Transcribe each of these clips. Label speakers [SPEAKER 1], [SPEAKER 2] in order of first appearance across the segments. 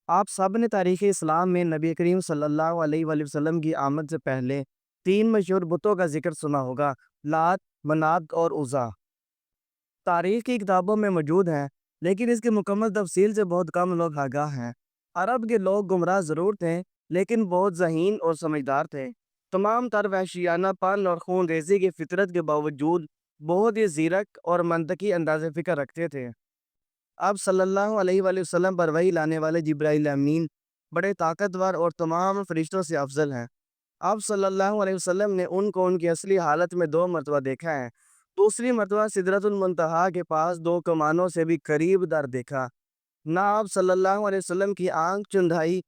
[SPEAKER 1] آپ سب نے تاریخ اسلام میں نبی کریم صلی اللہ علیہ وآلہ وسلم کی آمد سے پہلے تین مشہور بتوں کا ذکر سنا ہوگا: لات، منات اور عزا۔ تاریخ کی کتابوں میں موجود ہیں، لیکن اس کی مکمل تفصیل سے بہت کم لوگ آگاہ ہیں۔ عرب کے لوگ گمراہ ضرور تھے، لیکن بہت ذہین اور سمجھدار تھے۔ تمام تر وحشیانہ پن اور خون ریزی کی فطرت کے باوجود بہت ہی زیرک اور منطقی انداز فکر رکھتے تھے۔ آپ صلی اللہ علیہ وآلہ وسلم پر وحی لانے والے جبرائیل امین بڑے طاقتور اور تمام فرشتوں سے افضل ہیں۔ آپ صلی اللہ علیہ وسلم نے ان کو ان کی اصلی حالت میں 2 مرتبہ دیکھا ہے۔ دوسری مرتبہ سدرۃ المنتہا کے پاس 2 کمانوں سے بھی قریب در دیکھا۔ نہ آپ صلی اللہ علیہ وسلم کی آنکھ چندھائی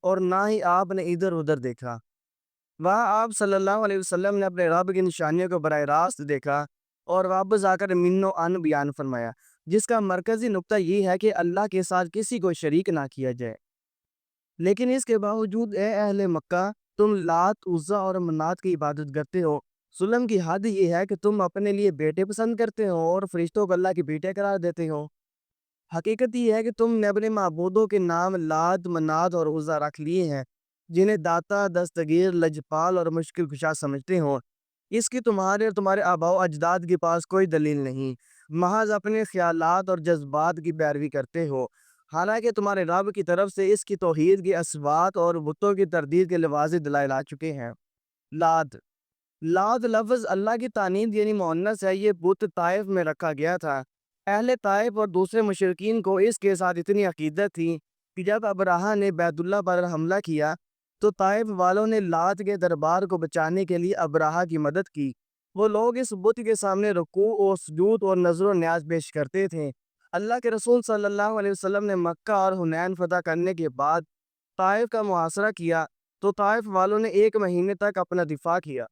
[SPEAKER 1] اور نہ ہی آپ نے ادھر ادھر دیکھا۔ وہاں آپ صلی اللہ علیہ وسلم نے اپنے رب کی نشانیوں کو براہ راست دیکھا اور واپس آ کر من و ان بیان فرمایا، جس کا مرکزی نقطہ یہ ہے کہ اللہ کے ساتھ کسی کو شریک نہ کیا جائے۔ لیکن اس کے باوجود اے اہل مکہ، تم لات، عزا اور منات کی عبادت کرتے ہو۔ ظلم کی حد یہ ہے کہ تم اپنے لیے بیٹے پسند کرتے ہو اور فرشتوں کو اللہ کی بیٹے قرار دیتے ہو۔ حقیقت یہ ہے کہ تم نے اپنے معبودوں کے نام لات، منات اور عزا رکھ لیے ہیں، جنہیں داتا، دستگیر، لجپال اور مشکل کشا سمجھتے ہو۔ اس کی تمہارے اور تمہارے آباء و اجداد کے پاس کوئی دلیل نہیں، محض اپنے خیالات اور جذبات کی پیروی کرتے ہو، حالانکہ تمہارے رب کی طرف سے اس کی توحید کے اثبات اور بتوں کی تردید کے واضح دلائل آ چکے ہیں۔ لات لات لفظ اللہ کی تانید یعنی مؤنث ہے۔ یہ بت طائف میں رکھا گیا تھا۔ اہل طائف اور دوسرے مشرکین کو اس کے ساتھ اتنی عقیدت تھی کہ جب ابرہہ نے بیت اللہ پر حملہ کیا تو طائف والوں نے لات کے دربار کو بچانے کے لیے ابرہہ کی مدد کی۔ وہ لوگ اس بت کے سامنے رکوع اور سجود اور نذر و نیاز پیش کرتے تھے۔ اللہ کے رسول صلی اللہ علیہ وسلم نے مکہ اور حنین فتح کرنے کے بعد طائف کا محاصرہ کیا تو طائف والوں نے 1 مہینے تک اپنا دفاع کیا۔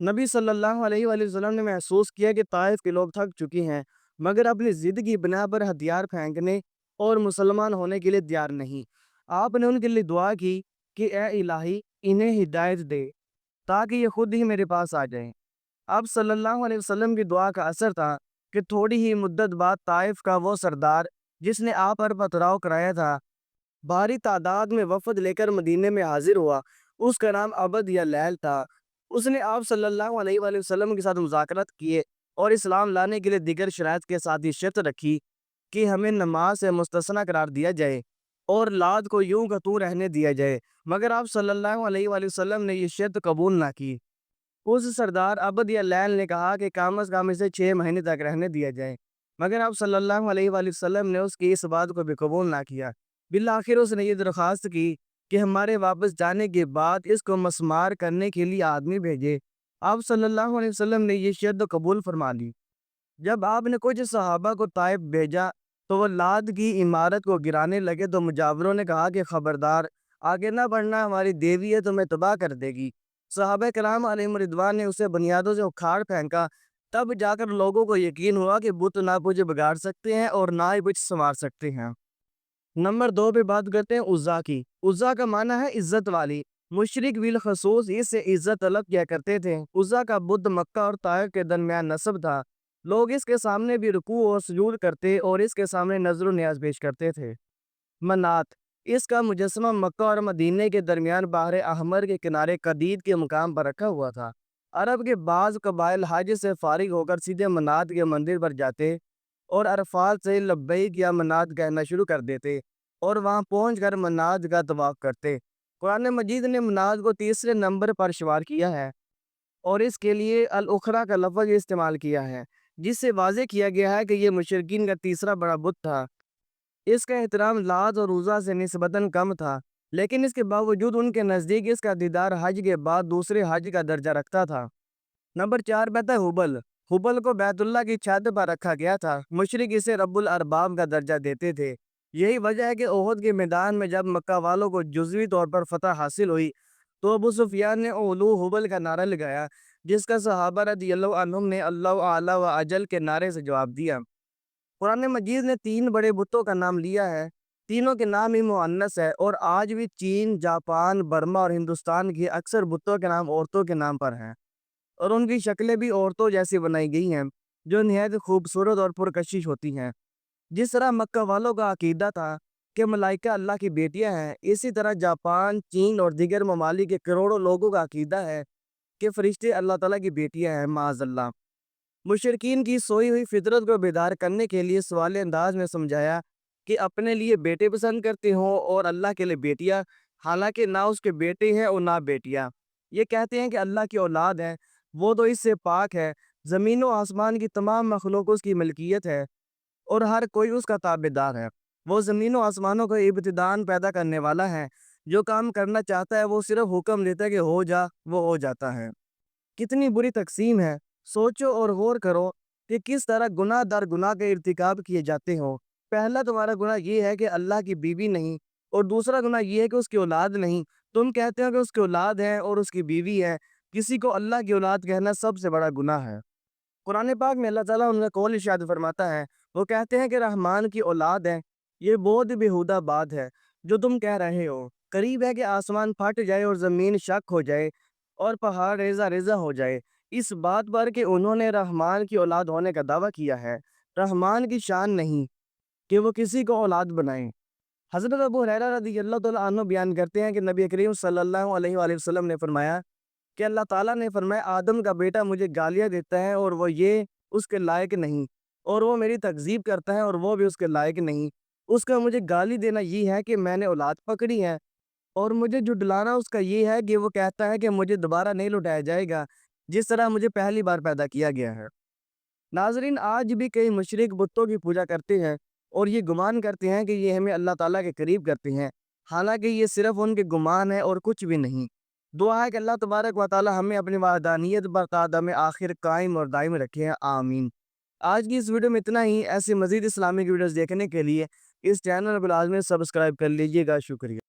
[SPEAKER 1] نبی صلی اللہ علیہ وآلہ وسلم نے محسوس کیا کہ طائف کے لوگ تھک چکے ہیں، مگر اپنی ضد کی بنا پر ہتھیار پھینکنے اور مسلمان ہونے کے لیے تیار نہیں۔ آپ نے ان کے لیے دعا کی کہ اے الہی، انہیں ہدایت دے تاکہ یہ خود ہی میرے پاس آ جائیں۔ اب صلی اللہ علیہ وسلم کی دعا کا اثر تھا کہ تھوڑی ہی مدت بعد طائف کا وہ سردار جس نے آپ پر پتھراؤ کرایا تھا، بھاری تعداد میں وفد لے کر مدینے میں حاضر ہوا۔ اس کا نام عبد یا لیل تھا۔ اس نے آپ صلی اللہ علیہ وآلہ وسلم کے ساتھ مذاکرات کیے اور اسلام لانے کے لیے دیگر شرائط کے ساتھ یہ شرط رکھی کہ ہمیں نماز سے مستثنی قرار دیا جائے اور لات کو یوں کا توں رہنے دیا جائے، مگر آپ صلی اللہ علیہ وآلہ وسلم نے یہ شرط قبول نہ کی۔ اس سردار عبد یا لیل نے کہا کہ کم از کم اسے 6 مہینے تک رہنے دیا جائے، مگر آپ صلی اللہ علیہ وآلہ وسلم نے اس کی اس بات کو بھی قبول نہ کیا۔ بالآخر اس نے یہ درخواست کی کہ ہمارے واپس جانے کے بعد اس کو مسمار کرنے کے لیے آدمی بھیجے۔ آپ صلی اللہ علیہ وسلم نے یہ شرط قبول فرما لی۔ جب آپ نے کچھ صحابہ کو طائف بھیجا تو وہ لات کی عمارت کو گرانے لگے تو مجاوروں نے کہا کہ خبردار، آگے نہ بڑھنا، ہماری دیوی ہے، تمہیں تباہ کر دے گی۔ صحابہ کرام علیہم رضوان نے اسے بنیادوں سے اکھاڑ پھینکا، تب جا کر لوگوں کو یقین ہوا کہ بت نہ کچھ بگاڑ سکتے ہیں اور نہ ہی کچھ سنوار سکتے ہیں۔ نمبر 2 پہ بات کرتے ہیں عزا کی۔ عزا کا معنی ہے عزت والی۔ مشرک بالخصوص اس سے عزت طلب کیا کرتے تھے۔ عزا کا بت مکہ اور طائف کے درمیان نصب تھا۔ لوگ اس کے سامنے بھی رکوع اور سجود کرتے اور اس کے سامنے نذر و نیاز پیش کرتے تھے۔ منات اس کا مجسمہ مکہ اور مدینے کے درمیان بحر احمر کے کنارے قدید کے مقام پر رکھا ہوا تھا۔ عرب کے بعض قبائل حج سے فارغ ہو کر سیدھے منات کے مندر پر جاتے اور عرفات سے لبیک یا منات کہنا شروع کر دیتے اور وہاں پہنچ کر منات کا طواف کرتے۔ قرآن مجید نے منات کو تیسرے نمبر پر شمار کیا ہے اور اس کے لیے الاخری کا لفظ استعمال کیا ہے، جس سے واضح کیا گیا ہے کہ یہ مشرکین کا تیسرا بڑا بت تھا۔ اس کا احترام لات اور عزا سے نسبتاً کم تھا، لیکن اس کے باوجود ان کے نزدیک اس کا دیدار حج کے بعد دوسرے حج کا درجہ رکھتا تھا۔ نمبر 4 پہ ہے حبل۔ حبل کو بیت اللہ کی چھت پر رکھا گیا تھا۔ مشرک اسے رب الارباب کا درجہ دیتے تھے۔ یہی وجہ ہے کہ احد کے میدان میں جب مکہ والوں کو جزوی طور پر فتح حاصل ہوئی تو ابو سفیان نے اولو حبل کا نعرہ لگایا، جس کا صحابہ رضی اللہ عنہم نے اللہ اعلی و اجل کے نعرے سے جواب دیا۔ قرآن مجید نے 3 بڑے بتوں کا نام لیا ہے، تینوں کے نام ہی مؤنث ہے، اور آج بھی چین، جاپان، برما اور ہندوستان کی اکثر بتوں کے نام عورتوں کے نام پر ہیں اور ان کی شکلیں بھی عورتوں جیسی بنائی گئی ہیں جو نہایت خوبصورت اور پرکشش ہوتی ہیں۔ جس طرح مکہ والوں کا عقیدہ تھا کہ ملائکہ اللہ کی بیٹیاں ہیں، اسی طرح جاپان، چین اور دیگر ممالک کے کروڑوں لوگوں کا عقیدہ ہے کہ فرشتے اللہ تعالیٰ کی بیٹیاں ہیں، معاذ اللہ۔ مشرکین کی سوئی ہوئی فطرت کو بیدار کرنے کے لیے سوال انداز میں سمجھایا کہ اپنے لیے بیٹے پسند کرتے ہوں اور اللہ کے لیے بیٹیاں، حالانکہ نہ اس کے بیٹے ہیں اور نہ بیٹیاں۔ یہ کہتے ہیں کہ اللہ کی اولاد ہے، وہ تو اس سے پاک ہے، زمین و آسمان کی تمام مخلوق اس کی ملکیت ہے اور ہر کوئی اس کا تابعدار ہے۔ وہ زمین و آسمانوں کو ابتداءً پیدا کرنے والا ہے، جو کام کرنا چاہتا ہے وہ صرف حکم دیتا ہے کہ ہو جا، وہ ہو جاتا ہے۔ کتنی بری تقسیم ہے، سوچو اور غور کرو کہ کس طرح گناہ در گناہ کے ارتکاب کیے جاتے ہو۔ پہلا تمہارا گناہ یہ ہے کہ اللہ کی بیوی نہیں، اور دوسرا گناہ یہ ہے کہ اس کی اولاد نہیں۔ تم کہتے ہو کہ اس کی اولاد ہے اور اس کی بیوی ہے، کسی کو اللہ کی اولاد کہنا سب سے بڑا گناہ ہے۔ قرآن پاک میں اللہ تعالیٰ ان کا قول ارشاد فرماتا ہے، وہ کہتے ہیں کہ رحمان کی اولاد ہے۔ یہ بہت بیہودہ بات ہے جو تم کہہ رہے ہو۔ قریب ہے کہ آسمان پھٹ جائے اور زمین شق ہو جائے اور پہاڑ ریزہ ریزہ ہو جائے، اس بات پر کہ انہوں نے رحمان کی اولاد ہونے کا دعویٰ کیا ہے۔ رحمان کی شان نہیں کہ وہ کسی کو اولاد بنائیں۔ حضرت ابو ہریرہ رضی اللہ تعالیٰ عنہ بیان کرتے ہیں کہ نبی کریم صلی اللہ علیہ وآلہ وسلم نے فرمایا کہ اللہ تعالیٰ نے فرمایا، آدم کا بیٹا مجھے گالیاں دیتا ہے اور وہ یہ اس کے لائق نہیں، اور وہ میری تکذیب کرتا ہے اور وہ بھی اس کے لائق نہیں۔ اس کا مجھے گالی دینا یہ ہے کہ میں نے اولاد پکڑی ہے، اور مجھے جھٹلانا اس کا یہ ہے کہ وہ کہتا ہے کہ مجھے دوبارہ نہیں لوٹایا جائے گا جس طرح مجھے پہلی بار پیدا کیا گیا ہے۔ ناظرین، آج بھی کئی مشرک بتوں کی پوجا کرتے ہیں اور یہ گمان کرتے ہیں کہ یہ ہمیں اللہ تعالیٰ کے قریب کرتے ہیں، حالانکہ یہ صرف ان کے گمان ہے اور کچھ بھی نہیں۔ دعا ہے کہ اللہ تبارک و تعالیٰ ہمیں اپنی وحدانیت پر قدم آخر قائم اور دائم رکھے، آمین۔ آج کی اس ویڈیو میں اتنا ہی۔ ایسی مزید اسلامک ویڈیوز دیکھنے کے لیے اس چینل کو لازمی سبسکرائب کر لیجیے گا۔ شکریہ۔